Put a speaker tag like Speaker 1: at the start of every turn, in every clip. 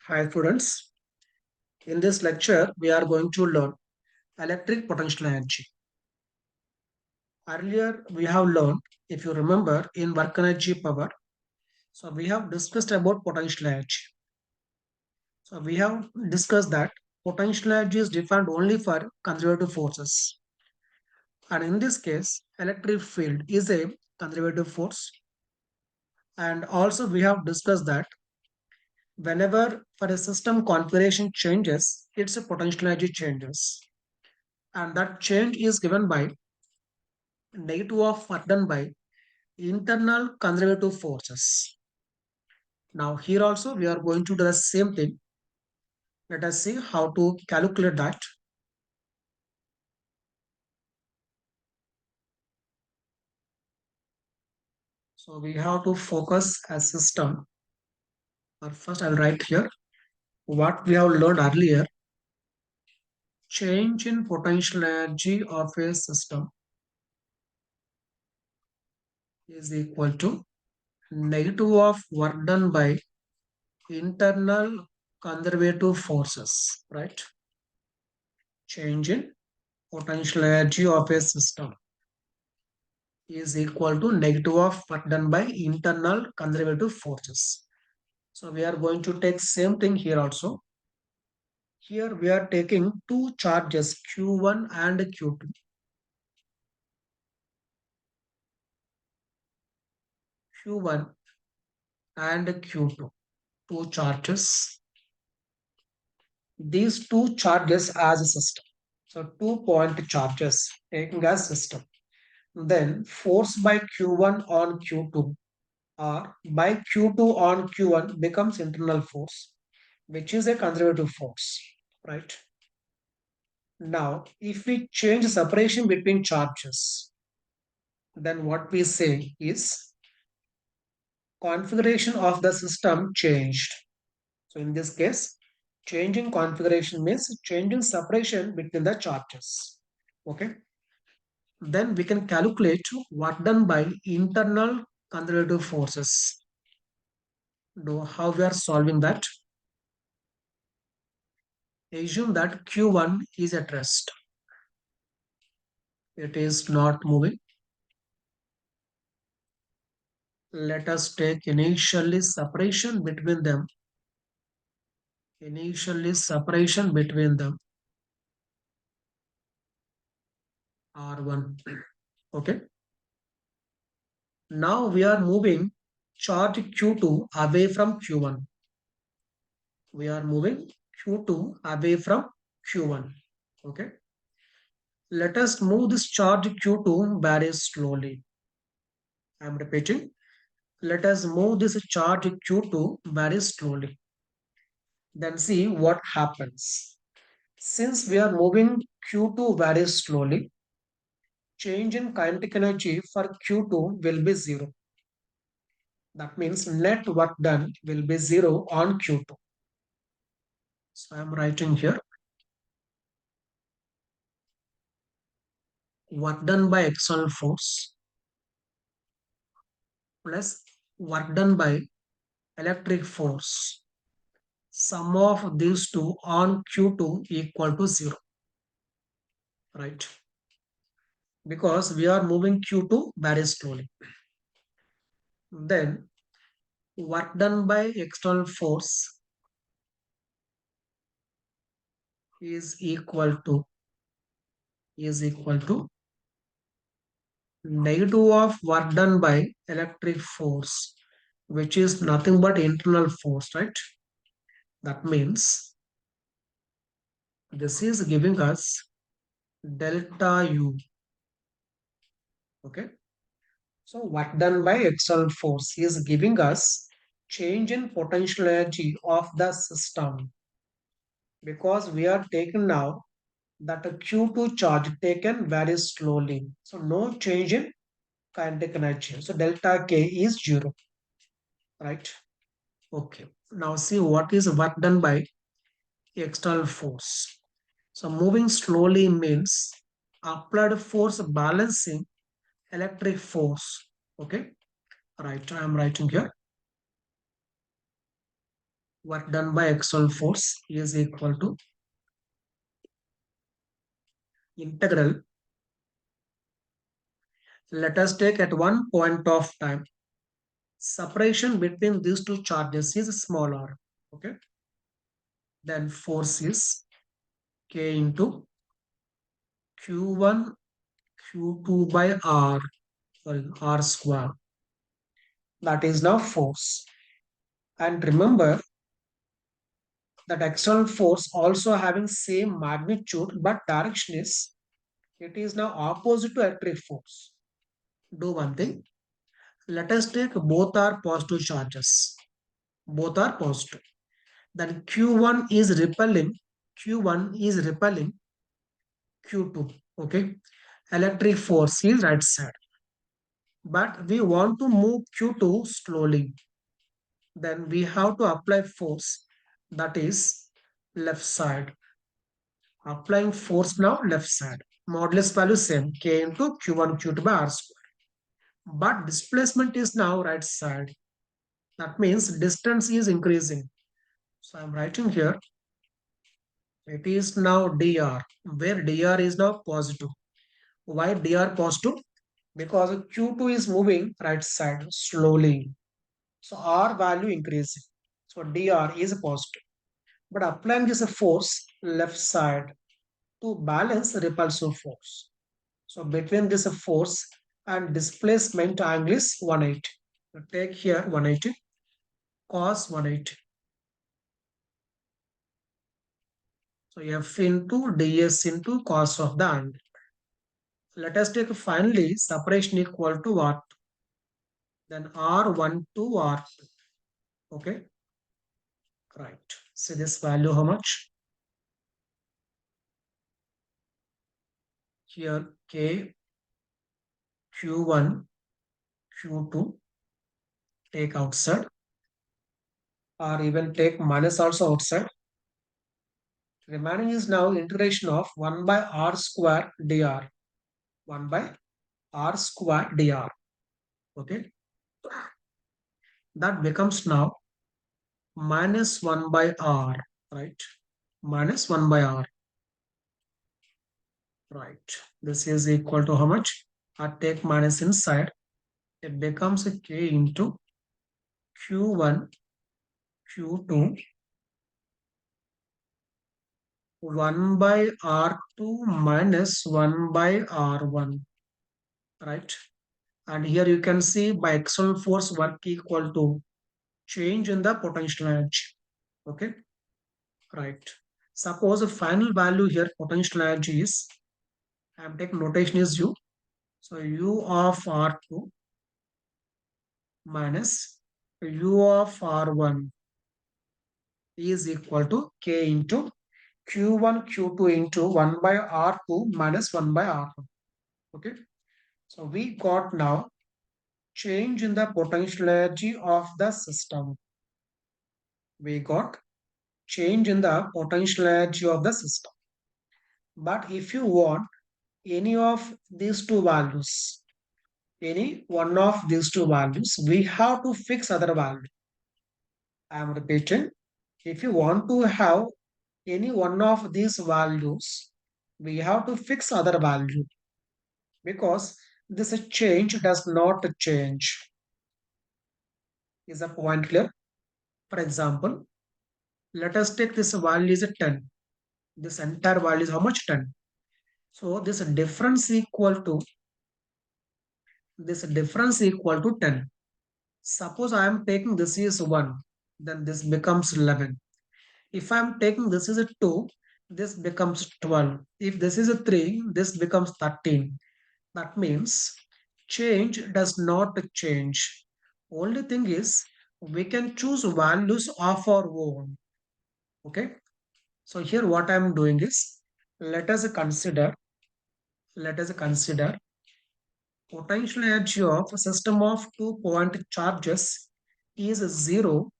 Speaker 1: Hi students, in this lecture we are going to learn electric potential energy. Earlier we have learned, if you remember, in work energy power, so we have discussed about potential energy. So we have discussed that potential energy is defined only for conservative forces. And in this case, electric field is a conservative force. And also we have discussed that whenever for a system configuration changes, its potential energy changes. And that change is given by negative of work done by internal conservative forces. Now here also we are going to do the same thing. Let us see how to calculate that. So we have to focus a system. Or first I'll write here what we have learned earlier. Change in potential energy of a system is equal to negative of work done by internal conservative forces, right? Change in potential energy of a system is equal to negative of work done by internal conservative forces. So we are going to take same thing here also. Here we are taking two charges Q1 and Q2. Q1 and Q2. Two charges. These two charges as a system. So 2 point charges taking as system. Then force by Q1 on Q2 or by Q2 on Q1 becomes internal force, which is a conservative force, right? Now, if we change separation between charges, then what we say is configuration of the system changed. So in this case, changing configuration means changing separation between the charges. Okay. Then we can calculate what done by internal conservative forces. How we are solving that? Assume that Q1 is at rest. It is not moving. Let us take initially separation between them. Initially separation between them R1. Okay. Now we are moving charge Q2 away from Q1. We are moving Q2 away from Q1. Okay. Let us move this charge Q2 very slowly. I am repeating. Let us move this charge Q2 very slowly. Then see what happens. Since we are moving Q2 very slowly, change in kinetic energy for Q2 will be 0. That means net work done will be 0 on Q2. So I am writing here work done by external force plus work done by electric force. Sum of these two on Q2 equal to 0. Right? Because we are moving Q2 very slowly. Then work done by external force is equal to negative of work done by electric force, which is nothing but internal force, right? That means this is giving us delta U. Okay. So work done by external force is giving us change in potential energy of the system, because we are taking now that a Q2 charge taken very slowly. So no change in kinetic energy. So delta K is 0, right? Okay. Now see what is work done by external force. So moving slowly means applied force balancing electric force. Okay. Right. I am writing here. work done by external force is equal to integral. Let us take at one point of time separation between these two charges is smaller. Okay, then force is K into Q1 Q2 by R, sorry, R square. That is now force. And remember that external force also having same magnitude but direction is, it is now opposite to electric force. Do one thing. Let us take both are positive charges. Both are positive. Then Q1 is repelling. Q1 is repelling Q2. Okay. Electric force is right side. But we want to move Q2 slowly. Then we have to apply force, that is left side. Applying force now left side. Modulus value same, K into Q1 Q2 by R square. But displacement is now right side. That means distance is increasing. So I'm writing here, it is now dr, where dr is now positive. Why dr positive? Because Q2 is moving right side slowly. So R value increasing. So dr is positive. But applying this force left side to balance repulsive force. So between this force and displacement angle is 180. So take here 180 cos 180. So F into ds into cos of the angle. Let us take finally separation equal to what? Then R1 to R2. Okay, right. See this value how much? Here K, Q1, Q2, take outside, or even take minus also outside. Remaining is now integration of 1 by R square dr. 1 by R square dr. Okay, that becomes now minus 1 by R, right? Minus 1 by R, right? This is equal to how much? I take minus inside. It becomes a K into Q1, Q2, 1 by R2 minus 1 by R1, right? And here you can see by external force work equal to change in the potential energy. Okay, right. Suppose the final value here potential energy is, I am taking notation is U. So U of R2 minus U of R1 is equal to K into Q1 Q2 into 1 by R2 minus 1 by R1. Okay. So we got now change in the potential energy of the system. We got change in the potential energy of the system. But if you want any of these two values, any one of these two values, we have to fix other value. I am repeating, if you want to have any one of these values, we have to fix other value because this change does not change. Is the point clear? For example, let us take this value is a 10. This entire value is how much? 10. So this difference equal to 10. Suppose I am taking this is 1, then this becomes 11. If I am taking this is a 2, this becomes 12. If this is a 3, this becomes 13. That means change does not change. Only thing is we can choose values of our own. Okay. So here what I am doing is let us consider potential energy of a system of 2-point charges is 0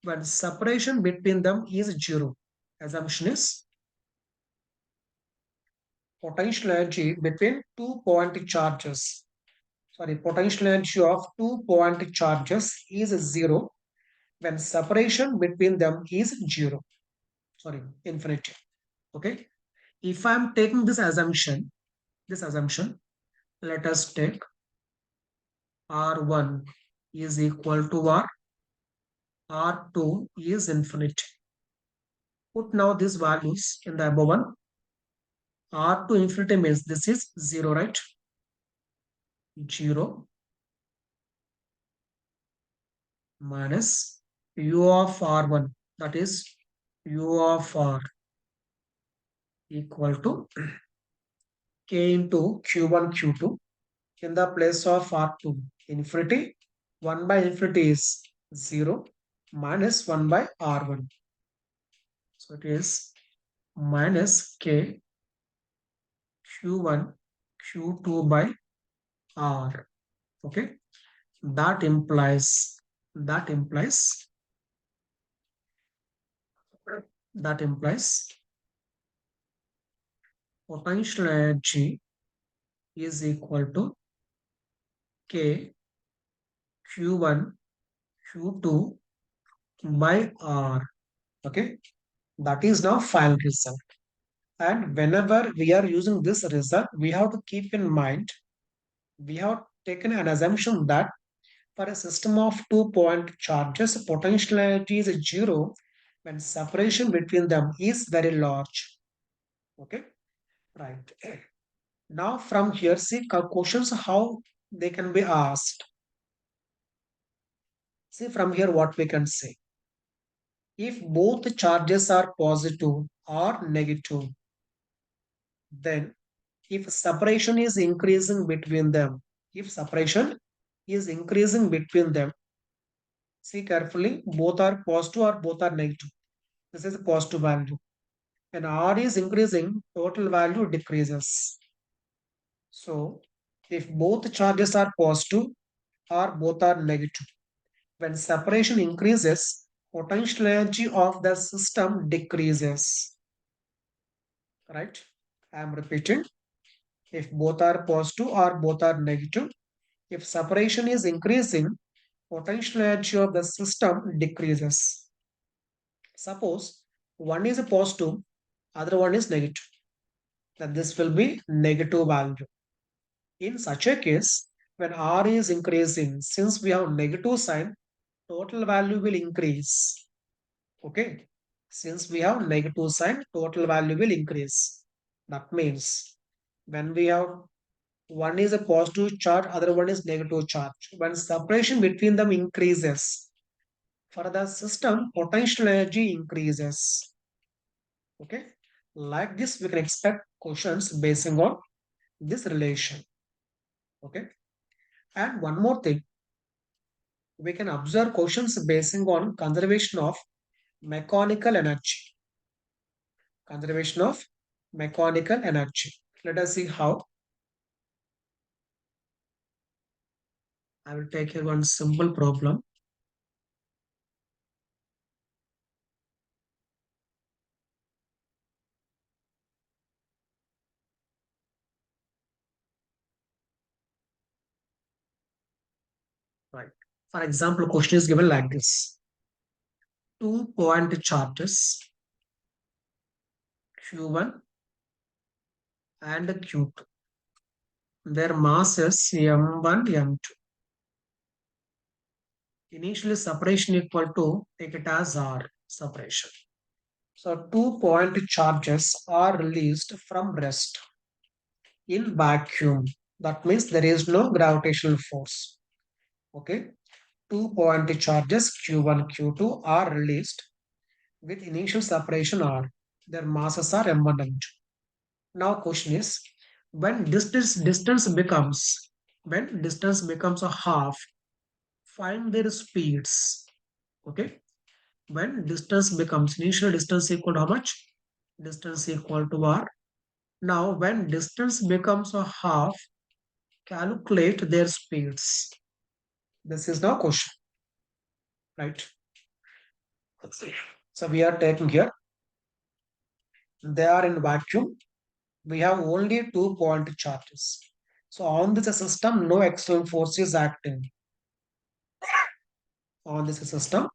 Speaker 1: when separation between them is 0. Assumption is potential energy between 2-point charges. Sorry, potential energy of 2-point charges is 0 when separation between them is zero. Sorry, infinity. Okay. If I'm taking this assumption, let us take R1 is equal to R2 is infinite. Put now these values in the above one. R2 infinity means this is 0, right? 0 minus U of R1, that is U of R equal to K into Q1, Q2 in the place of R2 infinity. 1 by infinity is 0 minus 1 by R1. So it is minus K Q1 Q2 by R. Okay. That implies that implies that implies potential energy is equal to K Q1 Q2 by R. Okay. That is now final result. And whenever we are using this result, we have to keep in mind, we have taken an assumption that for a system of 2-point charges, potential energy is zero when separation between them is very large. Okay, right. Now from here, see questions how they can be asked. See from here what we can say. If both charges are positive or negative, then if separation is increasing between them, if separation is increasing between them, see carefully, both are positive or both are negative. This is a positive value. When R is increasing, total value decreases. So, if both charges are positive or both are negative, when separation increases, potential energy of the system decreases. Right? I am repeating. If both are positive or both are negative, if separation is increasing, potential energy of the system decreases. Suppose one is a positive, other one is negative, then this will be negative value. In such a case, when R is increasing, since we have negative sign, total value will increase. Okay. Since we have negative sign, total value will increase. That means when we have one is a positive charge, other one is negative charge. When separation between them increases, for the system, potential energy increases. Okay. Like this, we can expect questions basing on this relation. Okay. And one more thing, we can observe questions basing on conservation of mechanical energy. Conservation of mechanical energy. Let us see how. I will take here one simple problem. Right. For example, question is given like this. 2-point charges Q1 and Q2. Their masses M1, M2. Initially separation equal to, take it as R separation. So 2-point charges are released from rest in vacuum. That means there is no gravitational force. Okay. 2-point charges Q1, Q2 are released with initial separation R. Their masses are M1 and M2. Now question is, when distance becomes a half, find their speeds. Okay. When distance becomes initial distance equal to how much? Distance equal to R. Now when distance becomes a half, calculate their speeds. This is now question, right? Let's see. So we are taking here, they are in vacuum. We have only 2-point charges. So on this system, no external force is acting. On this system,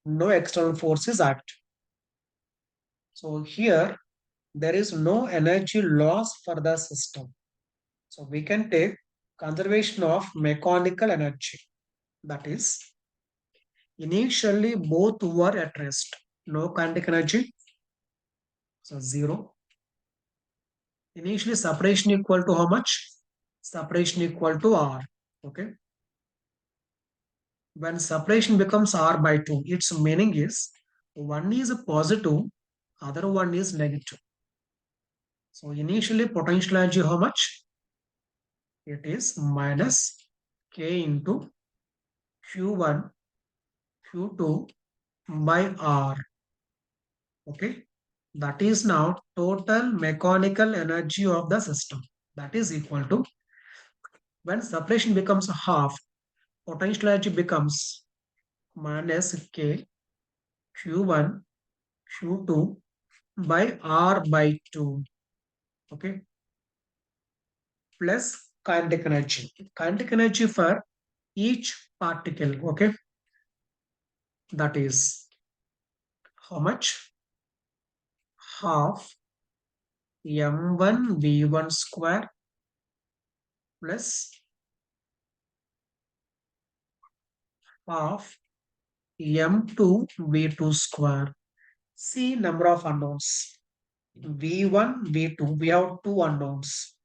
Speaker 1: no external forces act. So here there is no energy loss for the system. So we can take conservation of mechanical energy. That is, initially both were at rest. No kinetic energy, so zero. Initially separation equal to how much? Separation equal to R. Okay. When separation becomes R by 2, its meaning is one is positive, other one is negative. So initially potential energy how much? It is minus K into Q1, Q2 by R. Okay. That is now total mechanical energy of the system. That is equal to, when separation becomes half, potential energy becomes minus K Q1 Q2 by R by 2. Okay. Plus kinetic energy. Kinetic energy for each particle. Okay. That is how much? Half m1 v1 square plus half m2 v2 square. See number of unknowns. v1, v2, we have two unknowns.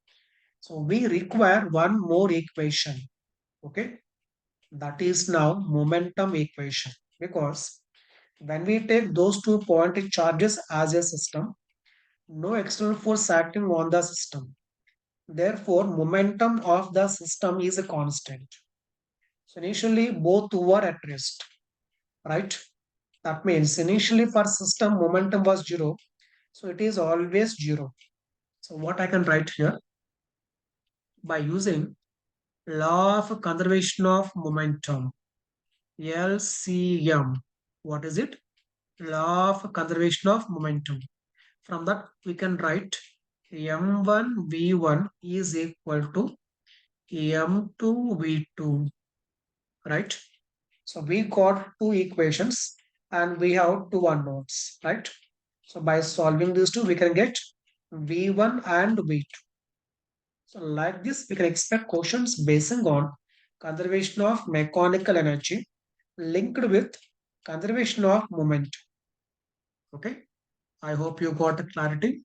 Speaker 1: So we require one more equation. Okay. That is now momentum equation, because when we take those two pointing charges as a system, no external force acting on the system. Therefore, momentum of the system is a constant. So initially both were at rest, right? That means initially for system momentum was zero. So it is always zero. So what I can write here, by using law of conservation of momentum, LCM. What is it? Law of conservation of momentum. From that we can write m1 v1 is equal to m2 v2, right? So we got two equations and we have two unknowns, right? So by solving these two, we can get v1 and v2. So like this, we can expect questions basing on conservation of mechanical energy linked with conservation of moment. Okay. I hope you got the clarity.